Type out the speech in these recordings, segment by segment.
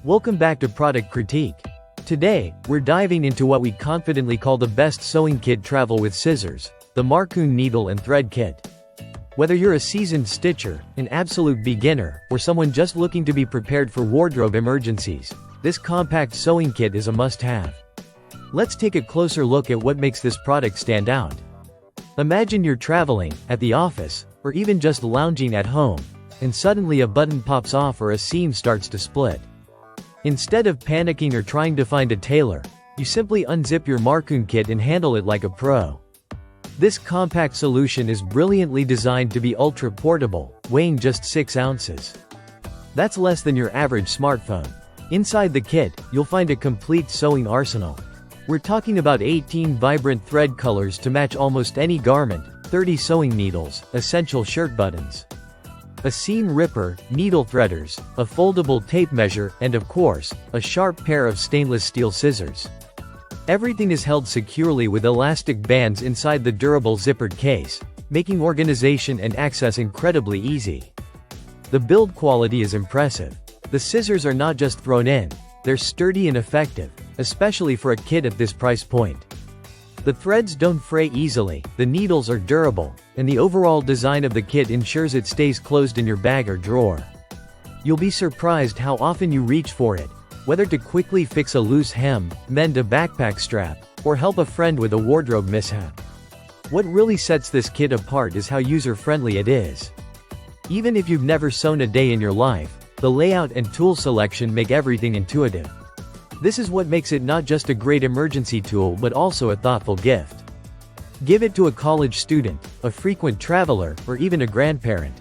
Welcome back to Product Critique. Today, we're diving into what we confidently call the best sewing kit travel with scissors, the Marcoon needle and thread kit. Whether you're a seasoned stitcher, an absolute beginner, or someone just looking to be prepared for wardrobe emergencies, this compact sewing kit is a must-have. Let's take a closer look at what makes this product stand out. Imagine you're traveling, at the office, or even just lounging at home, and suddenly a button pops off or a seam starts to split. Instead of panicking or trying to find a tailor, you simply unzip your Marcoon kit and handle it like a pro. This compact solution is brilliantly designed to be ultra-portable, weighing just 6 ounces. That's less than your average smartphone. Inside the kit, you'll find a complete sewing arsenal. We're talking about 18 vibrant thread colors to match almost any garment, 30 sewing needles, essential shirt buttons, a seam ripper, needle threaders, a foldable tape measure, and of course, a sharp pair of stainless steel scissors. Everything is held securely with elastic bands inside the durable zippered case, making organization and access incredibly easy. The build quality is impressive. The scissors are not just thrown in, they're sturdy and effective, especially for a kit at this price point. The threads don't fray easily, the needles are durable, and the overall design of the kit ensures it stays closed in your bag or drawer. You'll be surprised how often you reach for it, whether to quickly fix a loose hem, mend a backpack strap, or help a friend with a wardrobe mishap. What really sets this kit apart is how user-friendly it is. Even if you've never sewn a day in your life, the layout and tool selection make everything intuitive. This is what makes it not just a great emergency tool but also a thoughtful gift. Give it to a college student, a frequent traveler, or even a grandparent.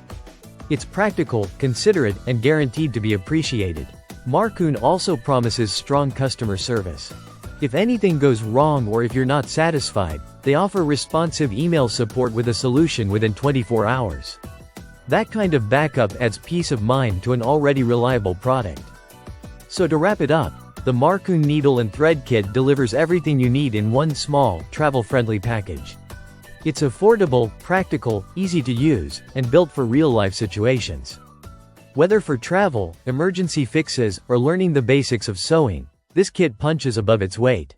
It's practical, considerate, and guaranteed to be appreciated. Marcoon also promises strong customer service. If anything goes wrong or if you're not satisfied, they offer responsive email support with a solution within 24 hours. That kind of backup adds peace of mind to an already reliable product. So to wrap it up, the Marcoon needle and thread kit delivers everything you need in one small, travel-friendly package. It's affordable, practical, easy to use, and built for real-life situations. Whether for travel, emergency fixes, or learning the basics of sewing, this kit punches above its weight.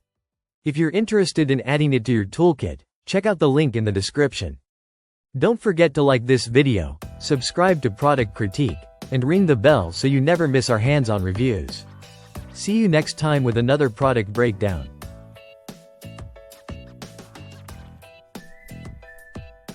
If you're interested in adding it to your toolkit, check out the link in the description. Don't forget to like this video, subscribe to Product Critique, and ring the bell so you never miss our hands-on reviews. See you next time with another product breakdown.